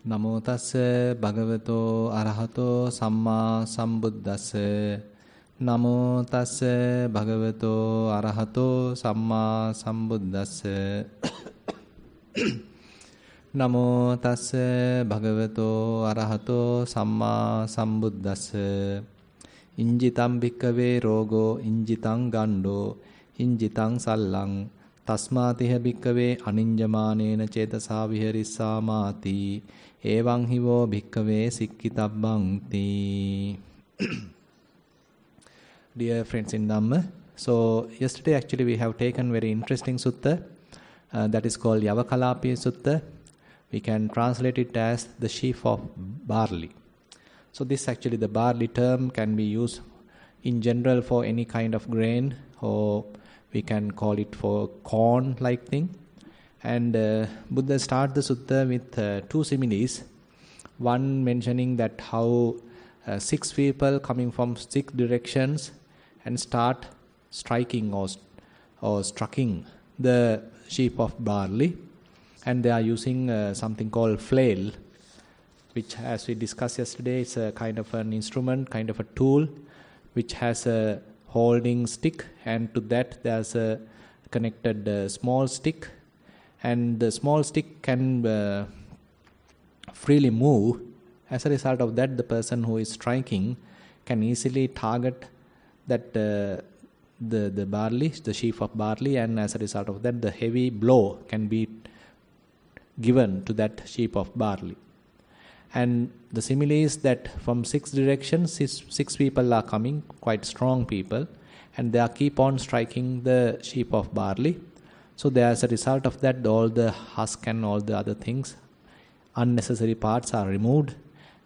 Namo tassa bhagavato arahato samma sambuddhassa. Namo tassa bhagavato arahato samma sambuddhassa. Namo tassa bhagavato arahato samma sambuddhassa. Injitam bhikkave rogo injitam gando injitam sallang tasmatiha bhikkave aninjamanena cetasa viharissamati evaං hivo bhikkave sikkitabbangti. Dear friends in Dhamma, so yesterday actually we have taken very interesting sutta that is called Yavakalapi Sutta. We can translate it as the sheaf of barley. So this actually, the barley term can be used in general for any kind of grain, or we can call it for corn like thing. And Buddha starts the sutta with two similes. One mentioning that how 6 people coming from 6 directions and start striking or striking the sheaf of barley, and they are using something called flail, which, as we discussed yesterday, is a kind of an instrument, kind of a tool, which has a holding stick, and to that there's a connected small stick, and the small stick can freely move. As a result of that, the person who is striking can easily target that the barley, the sheaf of barley, and as a result of that, the heavy blow can be given to that sheaf of barley. And the simile is that from 6 directions, 6 people are coming, quite strong people, and they are keep on striking the sheaf of barley. So there, as a result of that, all the husk and all the other things, unnecessary parts are removed,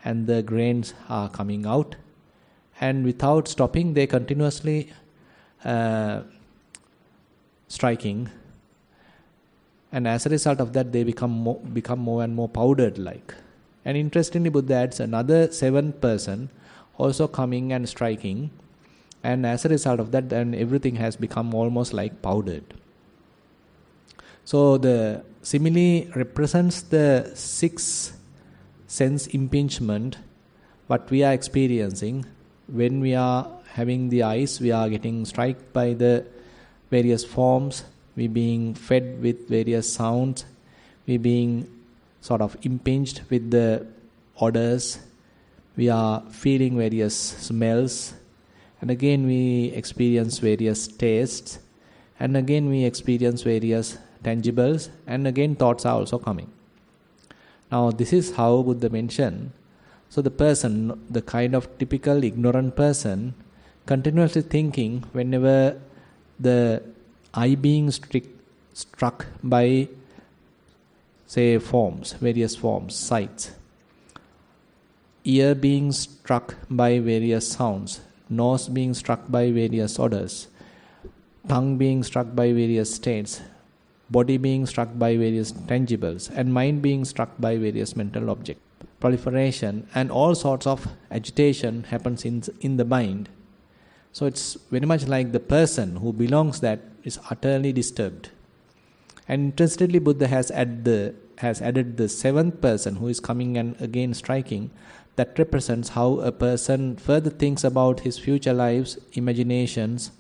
and the grains are coming out. And without stopping, they continuously striking. And as a result of that, they become more and more powdered like. And interestingly, Buddha adds another 7th person also coming and striking. And as a result of that, then everything has become almost like powdered. So the simile represents the 6 sense impingement, what we are experiencing. When we are having the eyes, we are getting struck by the various forms. We being fed with various sounds. We being sort of impinged with the odors. We are feeling various smells. And again we experience various tastes. And again we experience various tangibles. And again thoughts are also coming. Now this is how Buddha mentioned. So the person, the kind of typical ignorant person, continuously thinking whenever the eye being struck by, say, forms, various forms, sights, ear being struck by various sounds, nose being struck by various odors, tongue being struck by various states, body being struck by various tangibles, and mind being struck by various mental objects. Proliferation and all sorts of agitation happens in the mind. So it's very much like the person who belongs that is utterly disturbed. And interestingly, Buddha has added the 7th person who is coming and again striking. That represents how a person further thinks about his future lives, imaginations,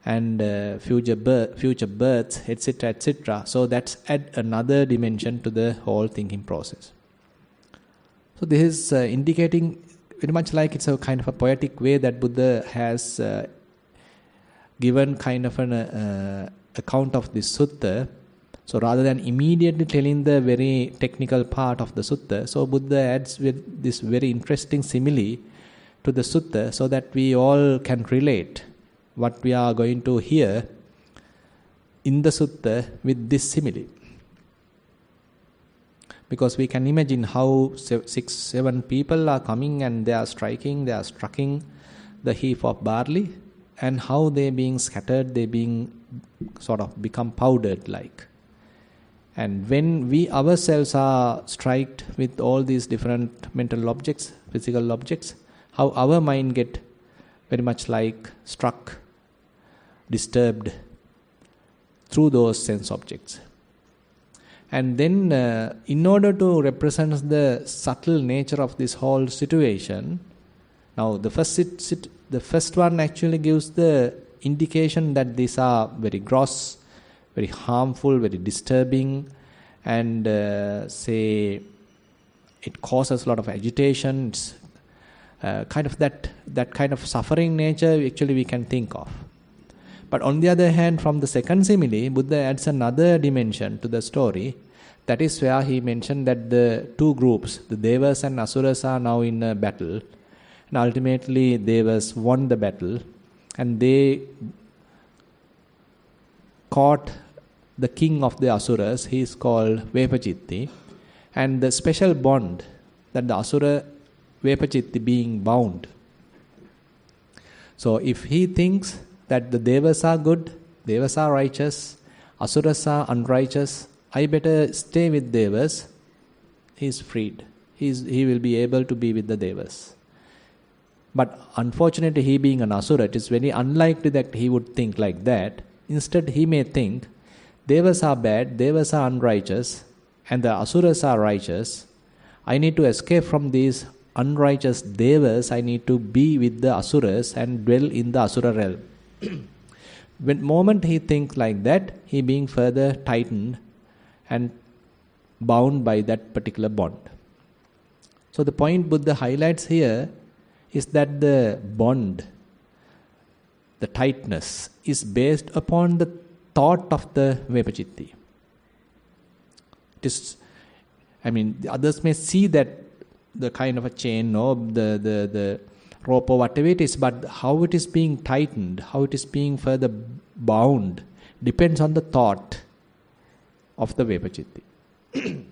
and future births, etc., etc. So that's add another dimension to the whole thinking process. So this is indicating very much like it's a kind of a poetic way that Buddha has given kind of an account of this sutta. So rather than immediately telling the very technical part of the sutta, so Buddha adds with this very interesting simile to the sutta so that we all can relate what we are going to hear in the sutta with this simile. Because we can imagine how 6-7 people are coming and they are striking the heap of barley, and how they being scattered, they being sort of become powdered like. And when we ourselves are struck with all these different mental objects, physical objects, how our mind get very much like struck, disturbed through those sense objects. And then in order to represent the subtle nature of this whole situation, now the first one actually gives the indication that these are very gross, very harmful, very disturbing, and say it causes a lot of agitation. It's kind of that kind of suffering nature actually we can think of. But on the other hand, from the second simile, Buddha adds another dimension to the story. That is where he mentioned that the two groups, the Devas and Asuras, are now in a battle. And ultimately, Devas won the battle. And they caught the king of the Asuras. He is called Vepachitti. And the special bond that the Asura Vepachitti being bound. So if he thinks that the Devas are good, Devas are righteous, Asuras are unrighteous, I better stay with Devas, he is freed. He will be able to be with the Devas. But unfortunately, he being an Asura, it is very unlikely that he would think like that. Instead, he may think, Devas are bad, Devas are unrighteous, and the Asuras are righteous. I need to escape from these unrighteous Devas. I need to be with the Asuras and dwell in the Asura realm. When moment he thinks like that, he being further tightened and bound by that particular bond. So the point Buddha highlights here is that the bond, the tightness, is based upon the thought of the Vepachitti. It is, the others may see that the kind of a chain or the rope or whatever it is, but how it is being tightened, how it is being further bound, depends on the thought of the Vepachitti.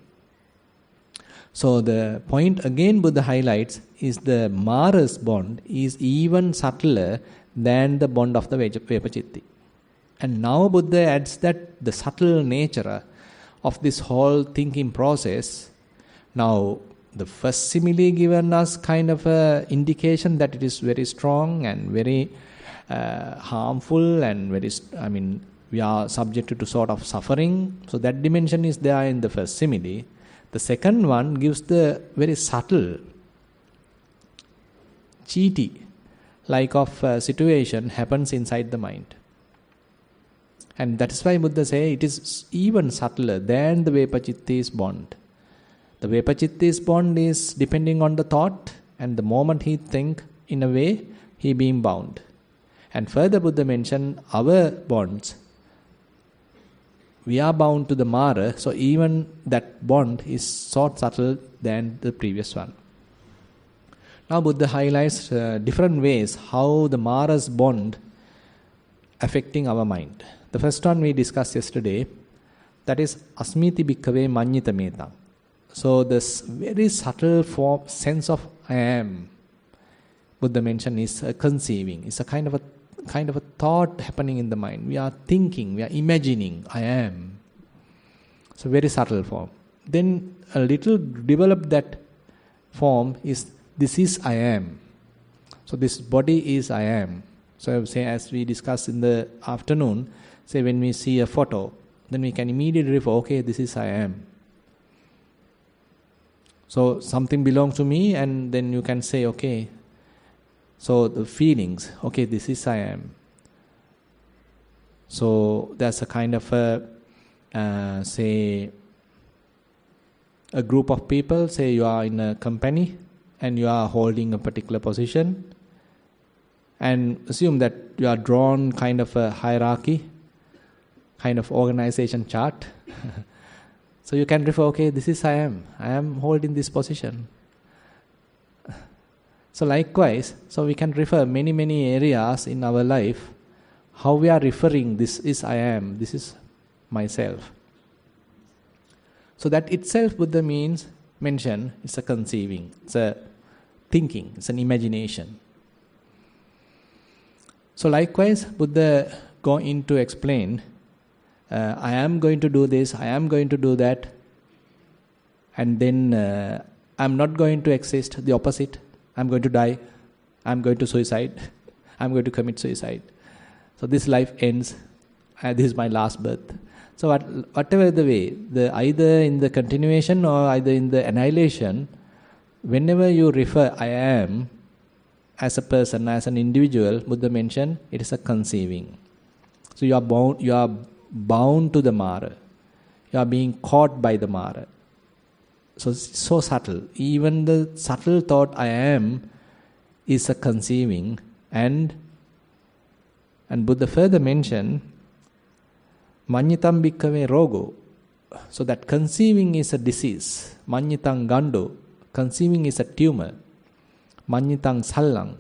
So the point again Buddha highlights is the Mara's bond is even subtler than the bond of the Vepachitti. And now Buddha adds that the subtle nature of this whole thinking process. Now the first simile given us kind of a indication that it is very strong and very harmful and very, we are subjected to sort of suffering. So that dimension is there in the first simile. The second one gives the very subtle, cheaty, like of situation happens inside the mind. And that is why Buddha say it is even subtler than the Vepachitti's bond. The Vepachitti's bond is depending on the thought, and the moment he think in a way, he being bound. And further Buddha mentioned our bonds. We are bound to the Mara, so even that bond is so subtle than the previous one. Now Buddha highlights different ways how the Mara's bond affecting our mind. The first one we discussed yesterday, that is Asmiti Bhikkhave Manyita Metang. So this very subtle sense of I am, Buddha mentioned, is conceiving. It's a kind of a thought happening in the mind. We are thinking, we are imagining I am. It's a very subtle form. Then a little develop that form is this is I am. So this body is I am. So say as we discussed in the afternoon, say when we see a photo, then we can immediately refer, okay, this is I am. So something belongs to me, and then you can say, okay, so the feelings, okay, this is I am. So that's a kind of say a group of people, say you are in a company and you are holding a particular position, and assume that you are drawn kind of a hierarchy, kind of organization chart. So you can refer, okay, this is I am holding this position. So likewise, so we can refer many areas in our life, how we are referring, this is I am, this is myself. So that itself Buddha mention, it's a conceiving, it's a thinking, it's an imagination. So likewise, Buddha go in to explain, I am going to do this, I am going to do that, and then I am not going to exist, the opposite. I am going to die, I am going to suicide, I am going to commit suicide. So this life ends, this is my last birth. So whatever the way, either in the continuation or either in the annihilation, whenever you refer I am as a person, as an individual, Buddha mentioned, it is a conceiving. So you are bound to the Mara. You are being caught by the Mara. So it's so subtle. Even the subtle thought I am is a conceiving, and Buddha further mentioned Manyitam bhikkave rogo. So that conceiving is a disease. Manyitam gando. Conceiving is a tumor. Manyitam sallang.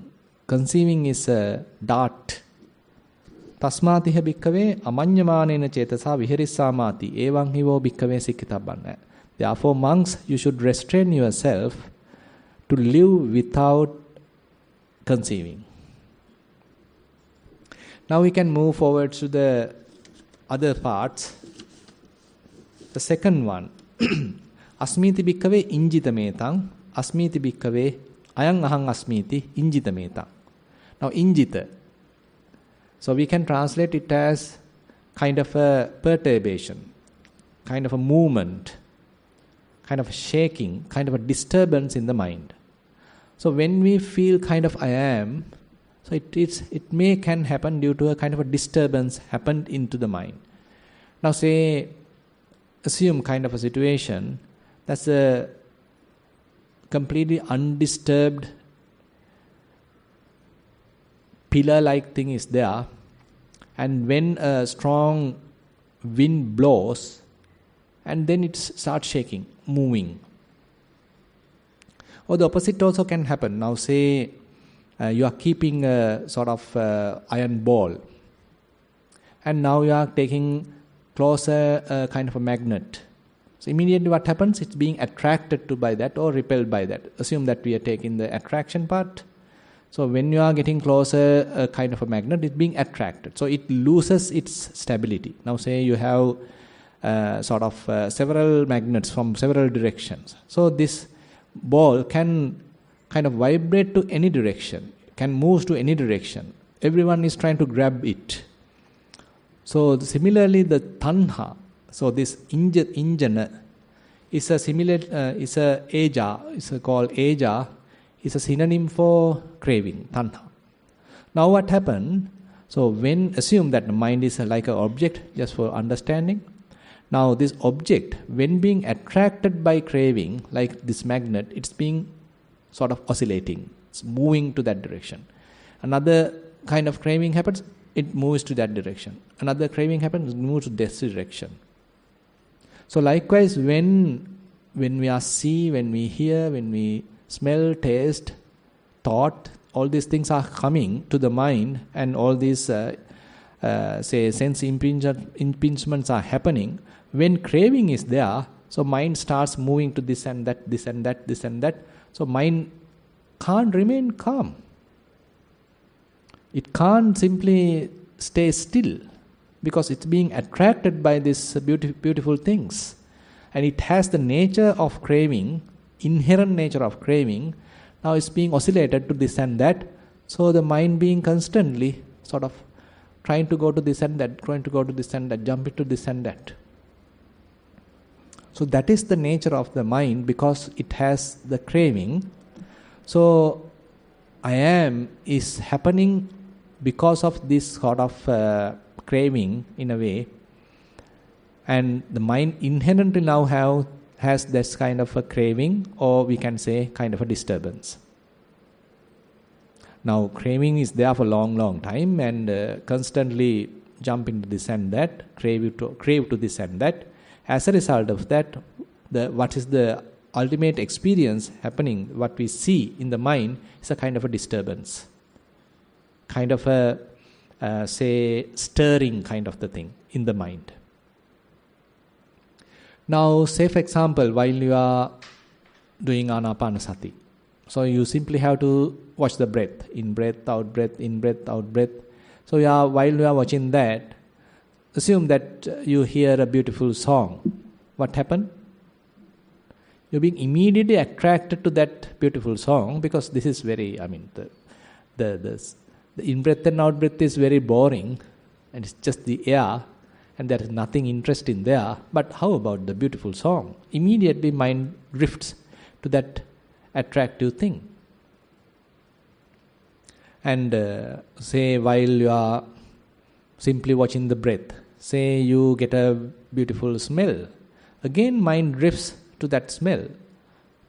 Conceiving is a dart. Tasmatiha bhikkave amanyamanena cetasa viharissamati evam hivo bhikkave sikkitabbanna. Therefore, monks, you should restrain yourself to live without conceiving. Now we can move forward to the other parts. The second one, asmiti bhikkave injita metang, asmiti bhikkave ayang ahang asmiti injita metang. Now injita, so we can translate it as kind of a perturbation, kind of a movement, kind of a shaking, kind of a disturbance in the mind. So when we feel kind of I am, so it can happen due to a kind of a disturbance happened into the mind. Now assume kind of a situation that's a completely undisturbed pillar-like thing is there, and when a strong wind blows, and then it starts shaking, moving. Or the opposite also can happen. Now you are keeping a sort of iron ball, and now you are taking closer a kind of a magnet. So immediately what happens? It's being attracted to by that or repelled by that. Assume that we are taking the attraction part. So when you are getting closer a kind of a magnet, it's being attracted. So it loses its stability. Now you have several magnets from several directions. So this ball can kind of vibrate to any direction, can move to any direction. Everyone is trying to grab it. So similarly, the tanha, so this injana is a similar, is a eja, is called eja, is a synonym for craving, tanha. Now what happened? So when assume that the mind is like an object, just for understanding. Now this object, when being attracted by craving, like this magnet, it's being sort of oscillating. It's moving to that direction. Another kind of craving happens, it moves to that direction. Another craving happens, it moves to this direction. So likewise, when we see, when we hear, when we smell, taste, thought, all these things are coming to the mind, and all these sense impingements are happening. When craving is there, so mind starts moving to this and that, this and that, this and that. So mind can't remain calm. It can't simply stay still because it's being attracted by these beautiful things. And it has the nature of craving, inherent nature of craving. Now it's being oscillated to this and that. So the mind being constantly sort of trying to go to this and that, trying to go to this and that, jump into this and that. So that is the nature of the mind because it has the craving. So I am is happening because of this sort of craving in a way. And the mind inherently now has this kind of a craving, or we can say kind of a disturbance. Now craving is there for a long time and constantly jumping to this and that, crave to this and that. As a result of that, what is the ultimate experience happening, what we see in the mind is a kind of a disturbance. Kind of a, stirring kind of the thing in the mind. Now, say for example, while you are doing anapanasati, so you simply have to watch the breath, in breath, out breath, in breath, out breath. So while you are watching that, assume that you hear a beautiful song. What happened? You're being immediately attracted to that beautiful song because this is very, the in-breath and out-breath is very boring and it's just the air. and there is nothing interesting there. But how about the beautiful song? Immediately mind drifts to that attractive thing. And say while you are simply watching the breath, say you get a beautiful smell, again mind drifts to that smell.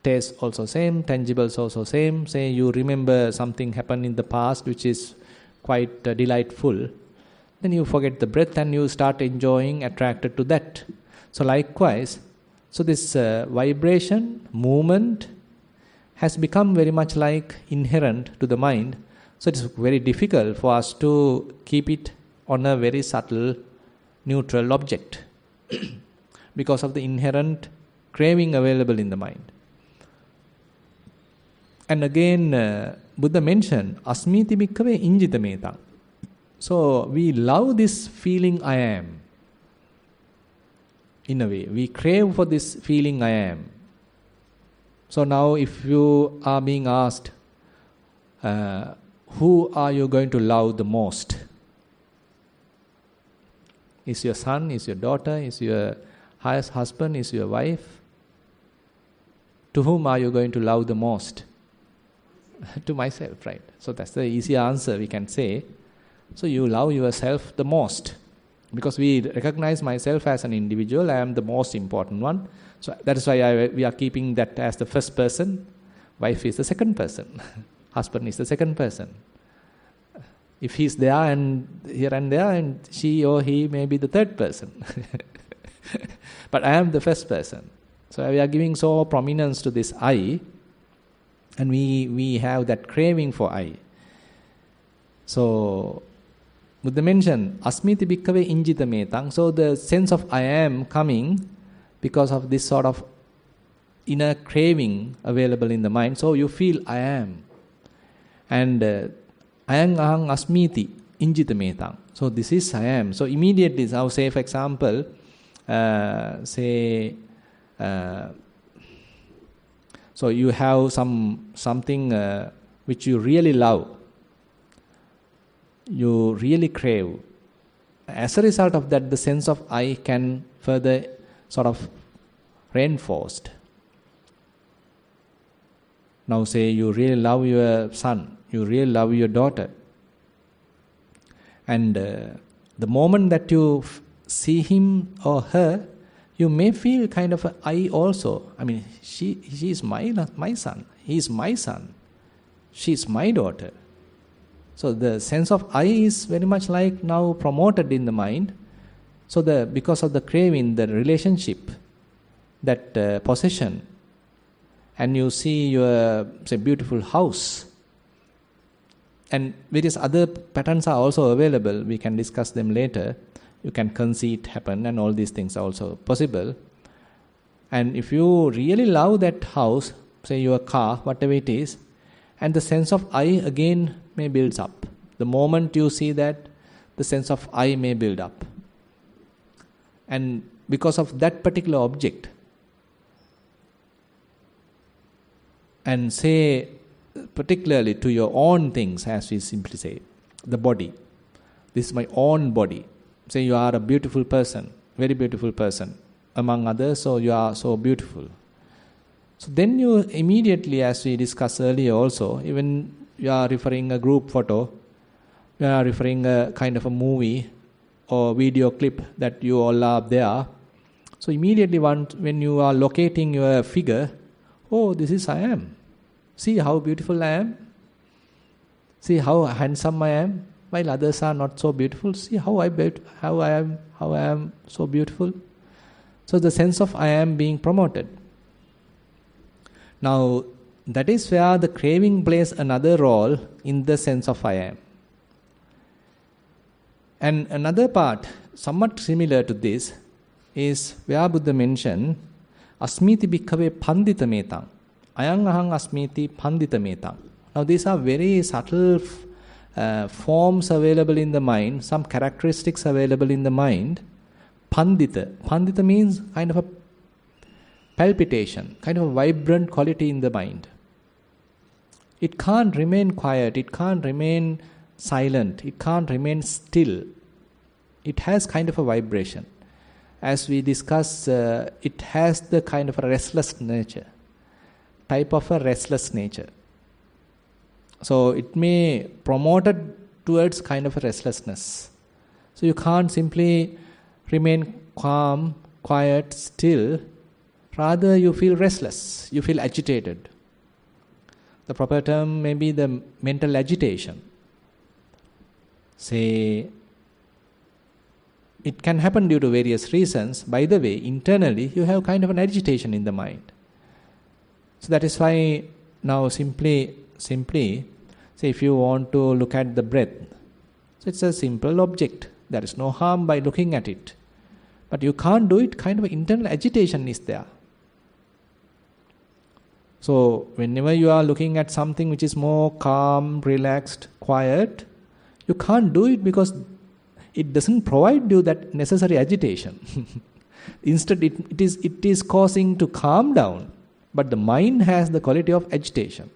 Taste also same, tangibles also same. Say you remember something happened in the past which is quite delightful, then you forget the breath and you start enjoying, attracted to that. So likewise, so this vibration, movement has become very much like inherent to the mind. So it's very difficult for us to keep it on a very subtle, neutral object because of the inherent craving available in the mind. And again, Buddha mentioned, asmiti bhikkhave injita metang. So we love this feeling I am. In a way, we crave for this feeling I am. So now if you are being asked, who are you going to love the most? Is your son, is your daughter, is your husband, is your wife? To whom are you going to love the most? To myself, right? So that's the easy answer we can say. So you love yourself the most. Because we recognize myself as an individual, I am the most important one. So that is why we are keeping that as the first person. Wife is the second person. Husband is the second person. If he's there and here and there, and she or he may be the third person. But I am the first person. So we are giving so prominence to this I, and we have that craving for I. So Buddha mentioned, asmiti bhikkhave injita metang. So the sense of I am coming because of this sort of inner craving available in the mind. So you feel I am. And ayang ahang asmiti injita metang. So this is I am. So immediately, now say for example, so you have something which you really love, you really crave. As a result of that, the sense of I can further sort of reinforced. Now say you really love your son, you really love your daughter. And the moment that you see him or her, you may feel kind of an I also. I mean, she is my son, he is my son, she is my daughter. So the sense of I is very much like now promoted in the mind. So because of the craving, the relationship, that possession, and you see your say beautiful house, and various other patterns are also available. We can discuss them later. You can conceit happen, and all these things are also possible. And if you really love that house, say your car, whatever it is, and the sense of I again may build up. The moment you see that, the sense of I may build up. And because of that particular object, and say particularly to your own things, as we simply say, the body. This is my own body. Say you are a beautiful person, very beautiful person, among others, so you are so beautiful. So then you immediately, as we discussed earlier also, even you are referring a group photo, you are referring a kind of a movie or video clip that you all are there. So immediately when you are locating your figure, oh, this is I am. See how beautiful I am. See how handsome I am. While others are not so beautiful, see how I am so beautiful. So the sense of I am being promoted. Now, that is where the craving plays another role in the sense of I am. And another part, somewhat similar to this, is where Buddha mentioned, asmiti bhikkhave pandita metang. Ayang ahang asmiti pandita metang. Now these are very subtle forms available in the mind, some characteristics available in the mind. Pandita. Pandita means kind of a palpitation, kind of a vibrant quality in the mind. It can't remain quiet, it can't remain silent, it can't remain still. it has kind of a vibration. As we discuss, it has the kind of a restless nature, type of a restless nature. So it may promote it towards kind of a restlessness. So you can't simply remain calm, quiet, still. Rather, you feel restless, you feel agitated. The proper term may be the mental agitation. Say, it can happen due to various reasons. By the way, internally, you have kind of an agitation in the mind. So that is why now simply, say if you want to look at the breath, so it's a simple object. There is no harm by looking at it. But you can't do it, kind of internal agitation is there. So whenever you are looking at something which is more calm, relaxed, quiet, you can't do it because it doesn't provide you that necessary agitation. Instead, it is causing to calm down. But the mind has the quality of agitation.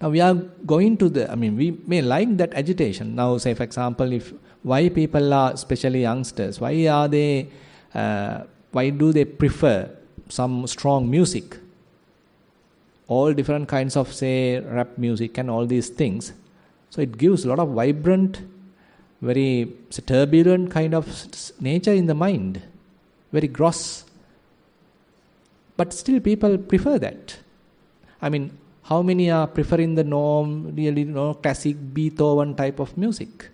Now we are going to we may like that agitation. Now say for example, why people are, especially youngsters, why do they prefer some strong music? All different kinds of say rap music and all these things. So it gives a lot of vibrant, very turbulent kind of nature in the mind, very gross. But still people prefer that. How many are preferring the really classic Beethoven type of music?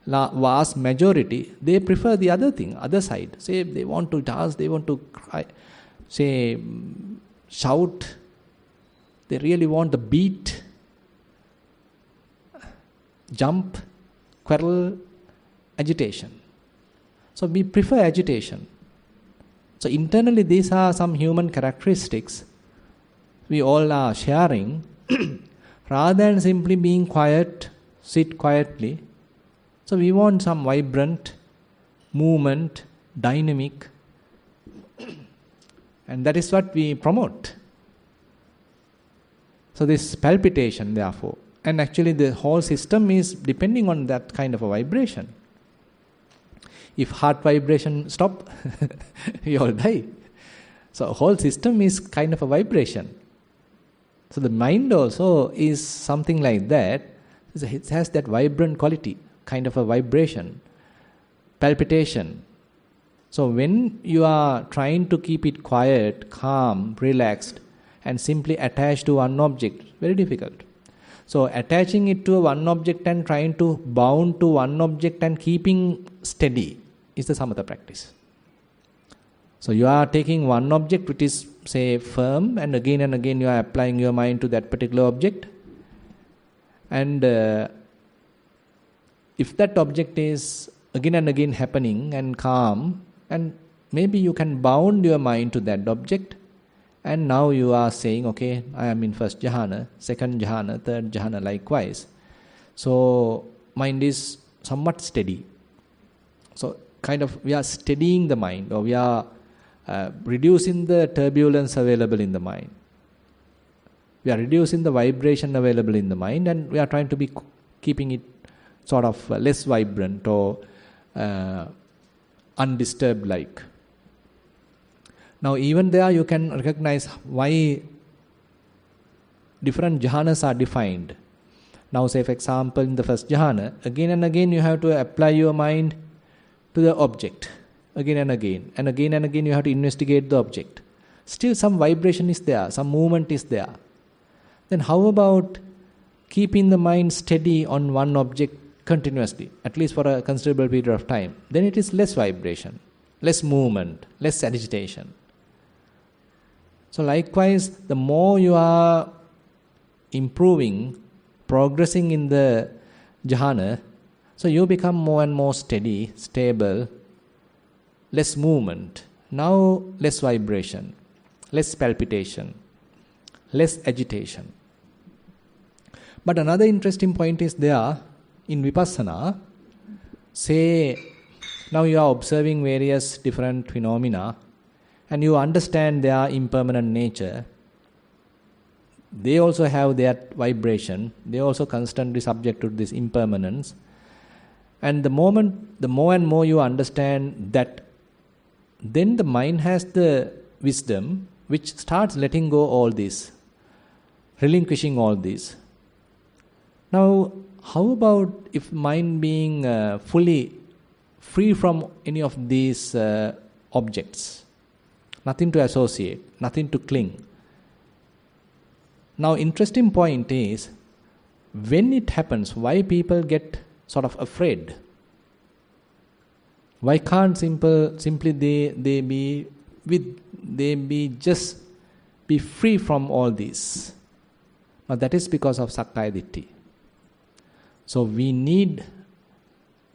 Vast majority, they prefer the other side. Say they want to dance, they want to cry, say shout, they really want the beat, jump, quarrel, agitation. So we prefer agitation. So internally these are some human characteristics we all are sharing. Rather than simply being quiet, sit quietly. So we want some vibrant movement, dynamic, and that is what we promote. So this palpitation therefore, and actually the whole system is depending on that kind of a vibration. If heart vibration stop, we all die. So whole system is kind of a vibration. So the mind also is something like that. It has that vibrant quality, kind of a vibration, palpitation. So when you are trying to keep it quiet, calm, relaxed, and simply attached to one object, very difficult. So attaching it to one object and trying to bound to one object and keeping steady is the samatha practice. So you are taking one object which is say firm, and again you are applying your mind to that particular object. And if that object is again and again happening and calm, and maybe you can bound your mind to that object, and now you are saying, okay, I am in first jhana, second jhana, third jhana, likewise. So mind is somewhat steady. So kind of we are steadying the mind, or we are reducing the turbulence available in the mind. We are reducing the vibration available in the mind, and we are trying to be keeping it sort of less vibrant or undisturbed like. Now even there you can recognize why different jhanas are defined. Now say for example in the first jhana, again and again you have to apply your mind to the object. Again and again you have to investigate the object. Still some vibration is there, some movement is there. Then how about keeping the mind steady on one object continuously, at least for a considerable period of time? Then it is less vibration, less movement, less agitation. So likewise, the more you are improving, progressing in the jhana, so you become more and more steady, stable, less movement, now less vibration, less palpitation, less agitation. But another interesting point is there in Vipassana. Say, now you are observing various different phenomena and you understand their impermanent nature. They also have their vibration. They also constantly subject to this impermanence. And the more and more you understand that, then the mind has the wisdom which starts letting go all this, relinquishing all this. Now, how about if mind being fully free from any of these objects? Nothing to associate, nothing to cling. Now, interesting point is, when it happens, why people get sort of afraid? Why can't simply they be just be free from all this? Now that is because of Sakkaya Ditthi. So we need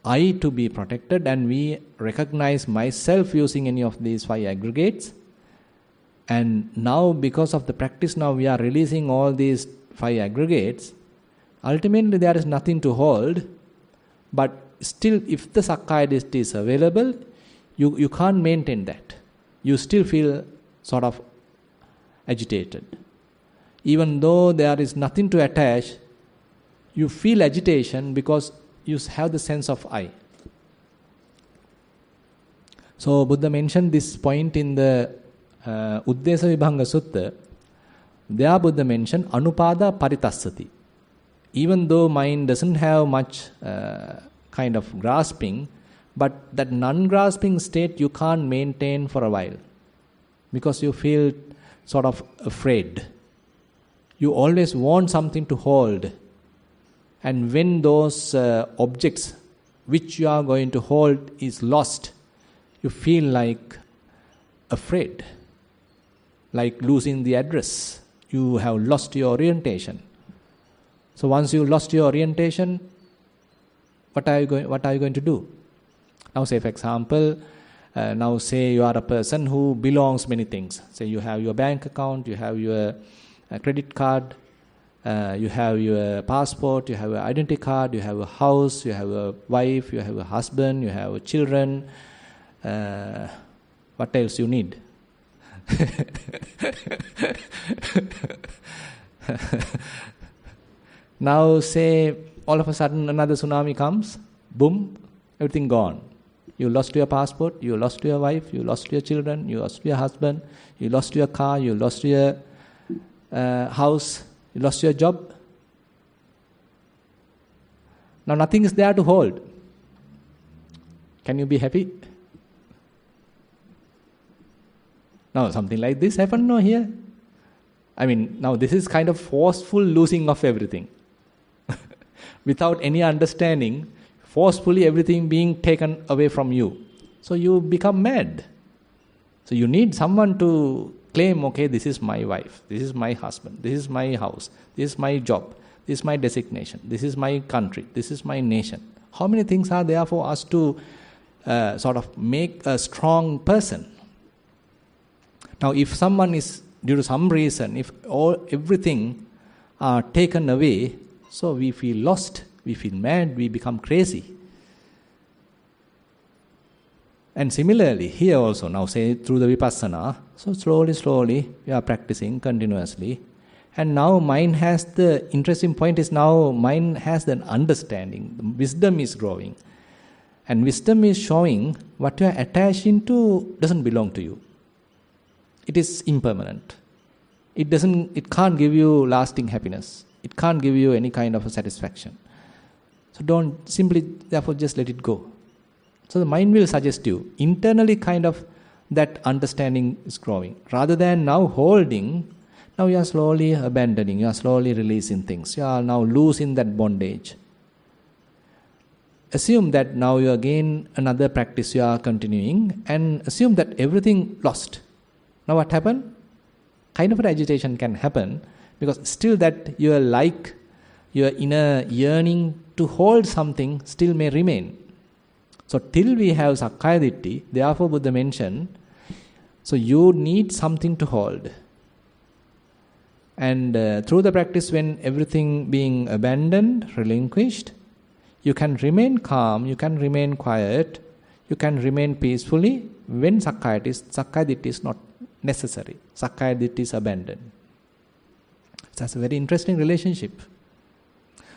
I to be protected, and we recognize myself using any of these 5 aggregates. And now because of the practice, now we are releasing all these 5 aggregates. Ultimately there is nothing to hold, but still if the Sakkaya Ditthi is available, you can't maintain that. You still feel sort of agitated. Even though there is nothing to attach, you feel agitation because you have the sense of I. So Buddha mentioned this point in the Uddesa Vibhanga Sutta. There Buddha mentioned Anupada Paritassati. Even though mind doesn't have much kind of grasping, but that non-grasping state you can't maintain for a while because you feel sort of afraid. You always want something to hold. And when those objects which you are going to hold is lost, you feel like afraid, like losing the address. You have lost your orientation. So once you lost your orientation, what are you going to do? Now say for example, now say you are a person who belongs many things. Say you have your bank account, you have your credit card, you have your passport, you have your identity card, you have a house, you have a wife, you have a husband, you have children. What else you need? Now say all of a sudden another tsunami comes, boom, everything gone. You lost your passport, you lost your wife, you lost your children, you lost your husband, you lost your car, you lost your house, you lost your job. Now nothing is there to hold. Can you be happy? Now something like this happened now here. I mean, now this is kind of forceful losing of everything. Without any understanding, forcefully everything being taken away from you. So you become mad. So you need someone to claim, okay, this is my wife, this is my husband, this is my house, this is my job, this is my designation, this is my country, this is my nation. How many things are there for us to sort of make a strong person? Now if someone is, due to some reason, if everything are taken away, so we feel lost, we feel mad, we become crazy. And similarly, here also, now say through the Vipassana, so slowly we are practicing continuously. And now mind has the interesting point is now mind has the understanding, the wisdom is growing. And wisdom is showing what you are attached into doesn't belong to you. It is impermanent. It can't give you lasting happiness. It can't give you any kind of a satisfaction. So don't simply, therefore just let it go. So the mind will suggest you, internally kind of that understanding is growing. Rather than now holding, now you are slowly abandoning, you are slowly releasing things. You are now losing that bondage. Assume that now you again another practice you are continuing and assume that everything lost. Now what happened? Kind of an agitation can happen because still that your inner yearning to hold something still may remain. So till we have Sakkaya Ditthi, therefore Buddha mentioned, so you need something to hold. And through the practice, when everything being abandoned, relinquished, you can remain calm, you can remain quiet, you can remain peacefully when Sakkaya Ditthi is not necessary. Sakkaya Ditthi is abandoned. So that's a very interesting relationship.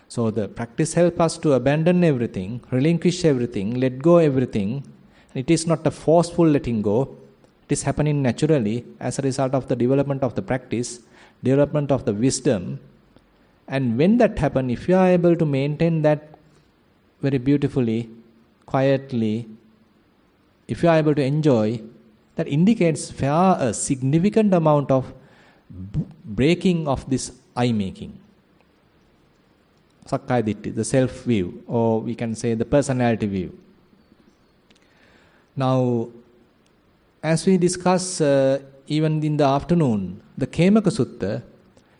So the practice helps us to abandon everything, relinquish everything, let go everything. It is not a forceful letting go. It is happening naturally as a result of the development of the practice, development of the wisdom. And when that happens, if you are able to maintain that very beautifully, quietly, if you are able to enjoy, that indicates a significant amount of breaking of this I-making. Sakkaya Ditthi, the self-view, or we can say the personality view. Now, as we discuss even in the afternoon, the Khemaka Sutta,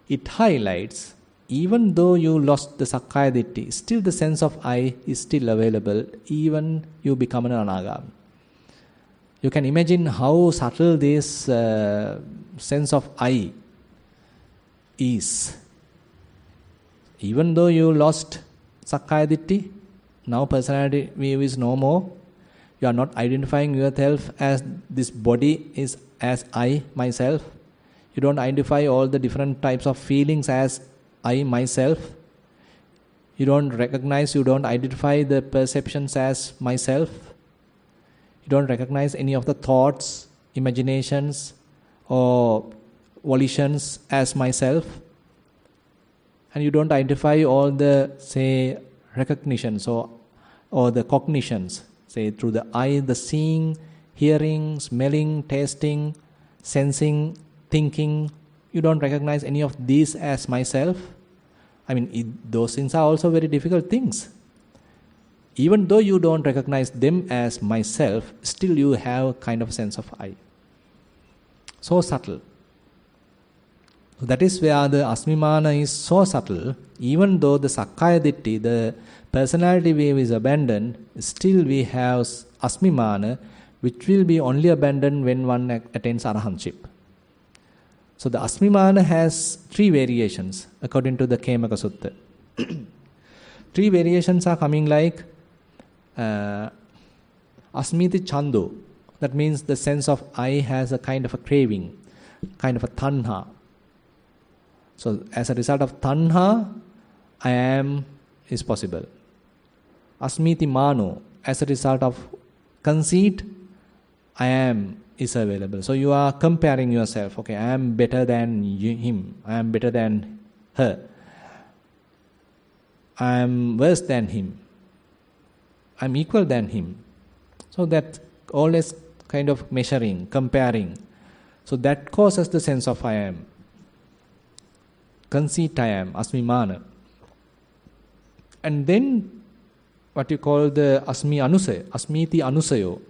it highlights, even though you lost the Sakkaya Ditthi, still the sense of I is still available, even you become an Anagami. You can imagine how subtle this sense of I is. Even though you lost Sakkaya Ditthi, now personality view is no more. You are not identifying yourself as this body is as I, myself. You don't identify all the different types of feelings as I, myself. You don't recognize, you don't identify the perceptions as myself. You don't recognize any of the thoughts, imaginations, or volitions as myself. And you don't identify all the, say, recognitions or the cognitions, say, through the eye, the seeing, hearing, smelling, tasting, sensing, thinking. You don't recognize any of these as myself. I mean, those things are also very difficult things. Even though you don't recognize them as myself, still you have a kind of sense of I. So subtle. So that is where the Asmimana is so subtle. Even though the Sakkaya Ditthi, the personality view is abandoned, still we have Asmimana, which will be only abandoned when one attains Arahantship. So the Asmimana has 3 variations according to the Khemaka Sutta. 3 variations are coming like Asmiti Chando. That means the sense of I has a kind of a craving, kind of a tanha. So as a result of tanha, I am is possible. Asmiti Mano, as a result of conceit, I am is available. So you are comparing yourself. Okay, I am better than him. I am better than her. I am worse than him. I am equal than him. So that always kind of measuring, comparing. So that causes the sense of I am. Conceit I am, Asmimana. And then what you call the Asmi Anusaya, Asmiti Anusayo.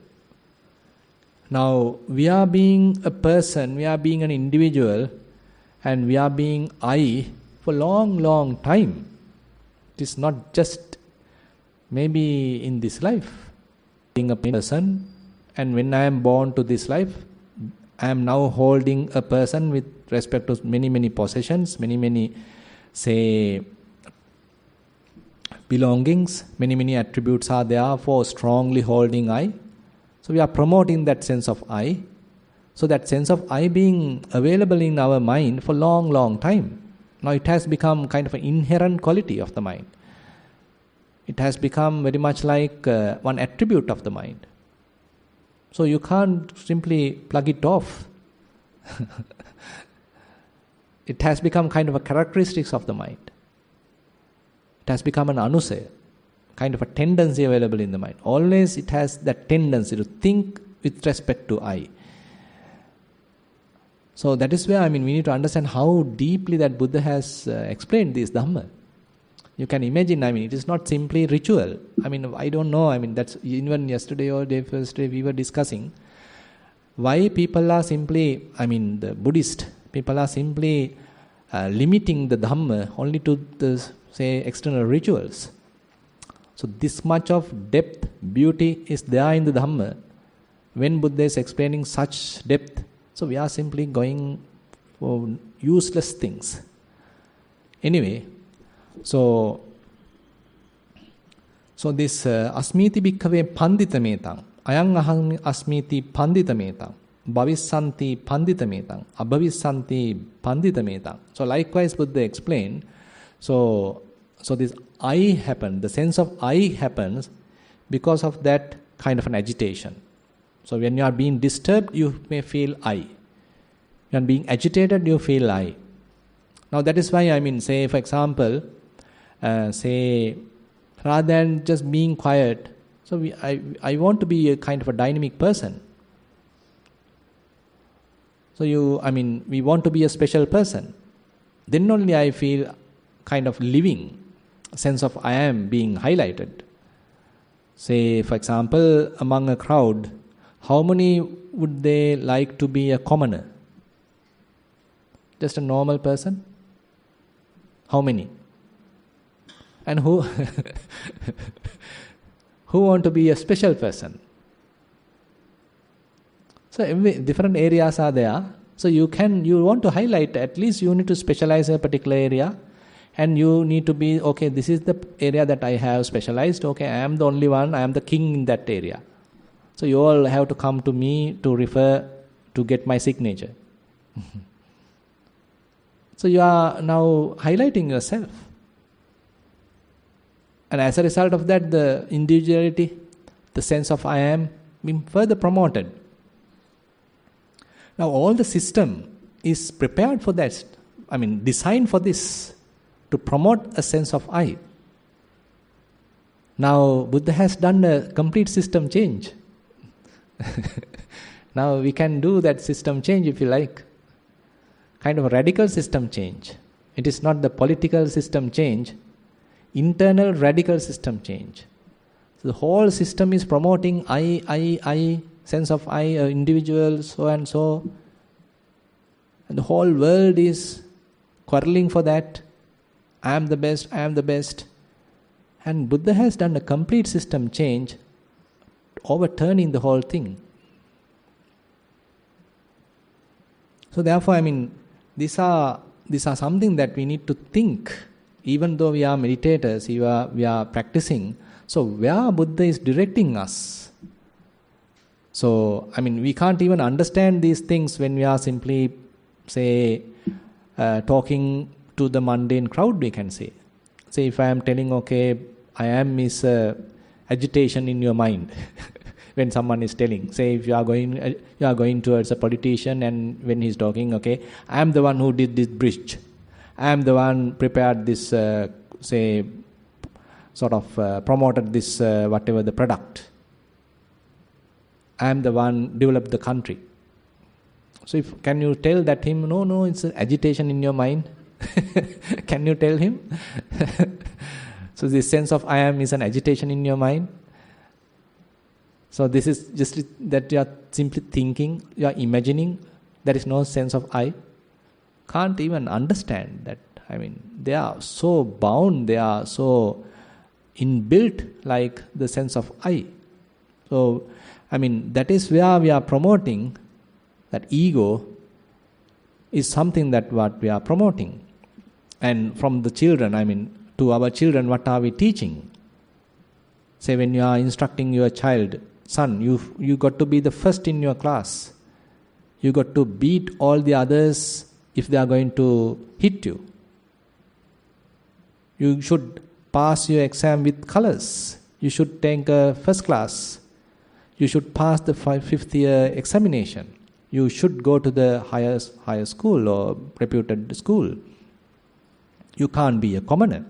Now, we are being a person, we are being an individual, and we are being I for long, long time. It is not just maybe in this life. Being a person, and when I am born to this life, I am now holding a person with respect to many, many possessions, many, many, say, belongings, many, many attributes are there for strongly holding I. So we are promoting that sense of I. So that sense of I being available in our mind for long, long time. Now it has become kind of an inherent quality of the mind. It has become very much like one attribute of the mind. So you can't simply plug it off. It has become kind of a characteristics of the mind. It has become an anusaya, kind of a tendency available in the mind. Always it has that tendency to think with respect to I. So that is where, we need to understand how deeply that Buddha has explained this Dhamma. You can imagine, it is not simply ritual. I don't know, that's even yesterday or day first day we were discussing why people are simply, the Buddhist people are simply limiting the Dhamma only to the, say, external rituals. So this much of depth, beauty is there in the Dhamma. When Buddha is explaining such depth, so we are simply going for useless things. Anyway, so this asmiti bhikkhave pandita metang, ayang aham asmiti pandita metang, bhavissanti pandita metang, abhavissanti pandita metang. So likewise Buddha explained, so So this I happens, the sense of I happens because of that kind of an agitation. So when you are being disturbed, you may feel I. When being agitated, you feel I. Now that is why, say for example, say rather than just being quiet, so I want to be a kind of a dynamic person. So we want to be a special person. Then only I feel kind of living, sense of I am being highlighted. Say for example, among a crowd, how many would they like to be a commoner? Just a normal person? How many? And who who want to be a special person? So different areas are there. So you want to highlight, at least you need to specialize in a particular area, and you need to be, okay, this is the area that I have specialized, okay, I am the only one, I am the king in that area. So you all have to come to me to refer, to get my signature. So you are now highlighting yourself. And as a result of that, the individuality, the sense of I am, being further promoted. Now all the system is prepared for that, designed for this, to promote a sense of I. Now Buddha has done a complete system change. Now we can do that system change if you like. Kind of a radical system change. It is not the political system change, internal radical system change. So the whole system is promoting I, sense of I, individual, so and so. And the whole world is quarreling for that. I am the best, I am the best. And Buddha has done a complete system change, overturning the whole thing. So therefore, these are something that we need to think. Even though we are meditators, we are practicing. So where Buddha is directing us? So, we can't even understand these things when we are simply, say, talking to the mundane crowd, we can say. Say if I am telling, okay, I am is agitation in your mind. When someone is telling, say if you are going towards a politician, and when he's talking, okay, I am the one who did this bridge. I am the one prepared this, promoted this, whatever the product. I am the one developed the country. So can you tell that him, no, it's agitation in your mind? Can you tell him? So this sense of I am is an agitation in your mind. So this is just that you are simply thinking, you are imagining, there is no sense of I. Can't even understand that. They are so bound, they are so inbuilt like the sense of I. So, that is where we are promoting that ego is something that what we are promoting. And from the children, to our children, what are we teaching? Say when you are instructing your child, son, you got to be the first in your class. You got to beat all the others if they are going to hit you. You should pass your exam with colors. You should take a first class. You should pass the fifth year examination. You should go to the higher school or reputed school. You can't be a commoner.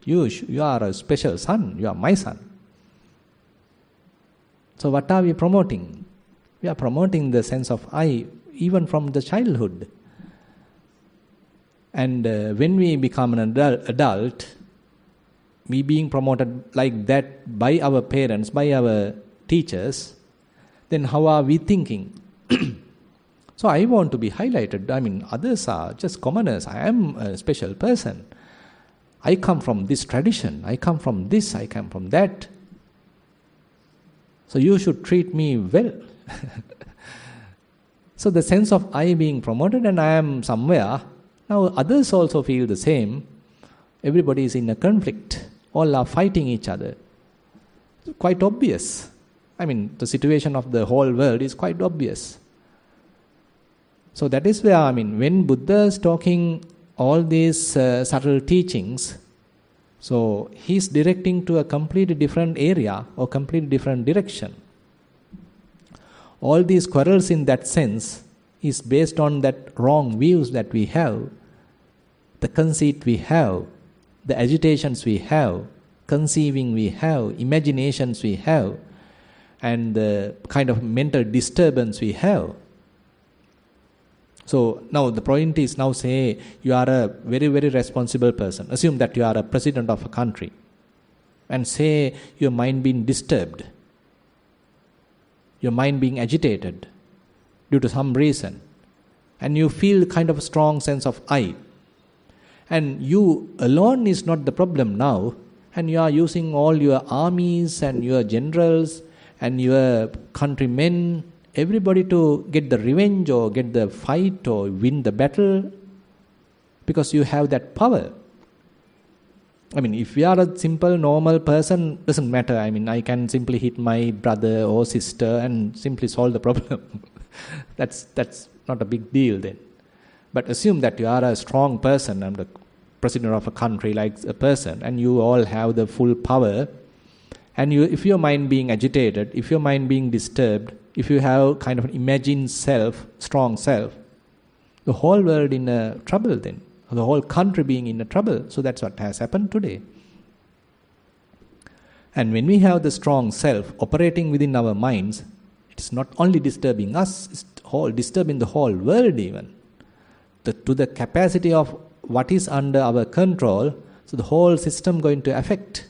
You are a special son. You are my son. So what are we promoting? We are promoting the sense of I, even from the childhood. And when we become an adult, we being promoted like that by our parents, by our teachers, then how are we thinking? So I want to be highlighted. Others are just commoners. I am a special person. I come from this tradition. I come from this. I come from that. So you should treat me well. So the sense of I being promoted and I am somewhere. Now others also feel the same. Everybody is in a conflict. All are fighting each other. It's quite obvious. The situation of the whole world is quite obvious. So that is where, when Buddha is talking all these subtle teachings, So he's directing to a completely different area or completely different direction. All these quarrels in that sense is based on that wrong views that we have, the conceit we have, the agitations we have, conceiving we have, imaginations we have, and the kind of mental disturbance we have. So now the point is, now say you are a very, very responsible person. Assume that you are a president of a country. And say your mind being disturbed, your mind being agitated due to some reason. And you feel kind of a strong sense of I. And you alone is not the problem now. And you are using all your armies and your generals and your countrymen, everybody to get the revenge or get the fight or win the battle, because you have that power. I mean, if we are a simple, normal person, doesn't matter. I mean, I can simply hit my brother or sister and simply solve the problem. That's not a big deal then. But assume that you are a strong person and the president of a country like a person, and you all have the full power. And if your mind being agitated, if your mind being disturbed, if you have kind of an imagined self, strong self, the whole world in trouble then, the whole country being in trouble. So that's what has happened today. And when we have the strong self operating within our minds, it's not only disturbing us, it's disturbing the whole world even. To the capacity of what is under our control, so the whole system going to affect.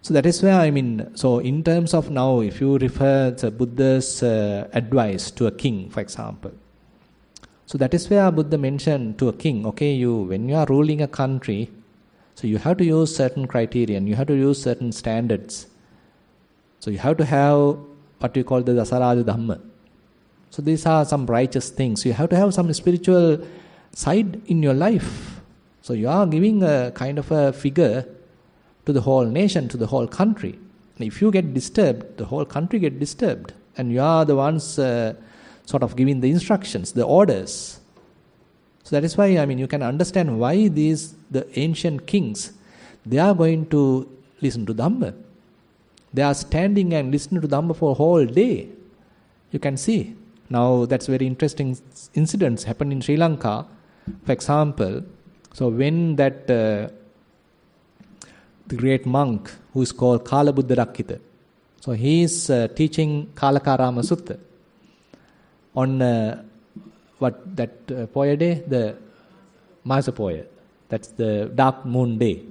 So that is where, so in terms of now, if you refer to Buddha's advice to a king, for example. So that is where Buddha mentioned to a king, okay, when you are ruling a country, so you have to use certain criterion, you have to use certain standards. So you have to have what we call the Dasaraja Dhamma. So these are some righteous things. You have to have some spiritual side in your life. So you are giving a kind of a figure to the whole nation, to the whole country. And if you get disturbed, the whole country get disturbed. And you are the ones sort of giving the instructions, the orders. So that is why, you can understand why the ancient kings, they are going to listen to Dhamma. They are standing and listening to Dhamma for a whole day. You can see. Now that's very interesting incidents happened in Sri Lanka. For example, so when that the great monk who is called Kalabuddha Rakkita, so he is teaching Kalakarama Sutta on Poya day, the Masa Poya, that's the dark moon day.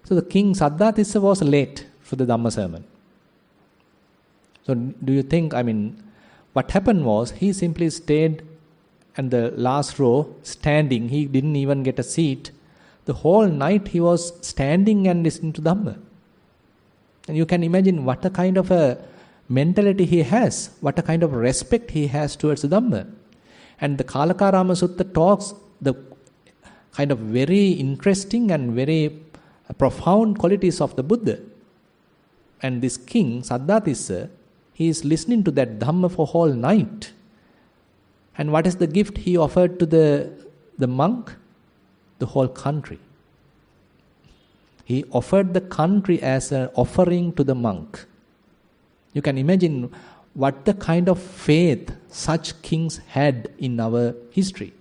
So the king Saddhatissa was late for the Dhamma sermon. So do you think, what happened was he simply stayed in the last row, standing. He didn't even get a seat. The whole night he was standing and listening to Dhamma. And you can imagine what a kind of a mentality he has, what a kind of respect he has towards the Dhamma. And the Kalakarama Sutta talks the kind of very interesting and very profound qualities of the Buddha. And this king, Saddhatissa, he is listening to that Dhamma for whole night. And what is the gift he offered to the monk? The whole country. He offered the country as an offering to the monk. You can imagine what the kind of faith such kings had in our history.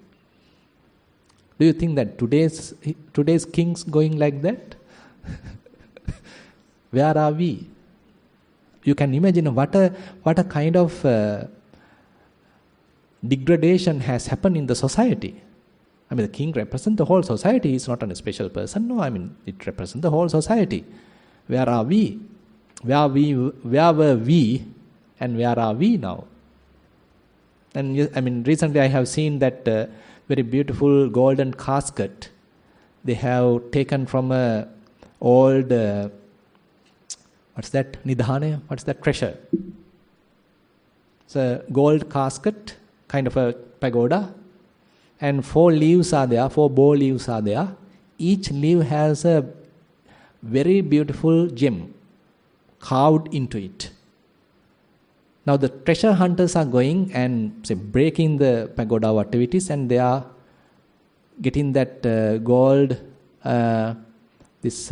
Do you think that today's kings going like that? Where are we? You can imagine what a kind of degradation has happened in the society. The king represents the whole society. He is not a special person. No, it represents the whole society. Where are we? Where were we and where are we now? And recently I have seen that very beautiful golden casket they have taken from a old, what's that, Nidhana? What's that, treasure? It's a gold casket, kind of a pagoda. And 4 leaves are there, 4 bow leaves are there. Each leaf has a very beautiful gem carved into it. Now the treasure hunters are going and breaking the pagoda activities, and they are getting that gold this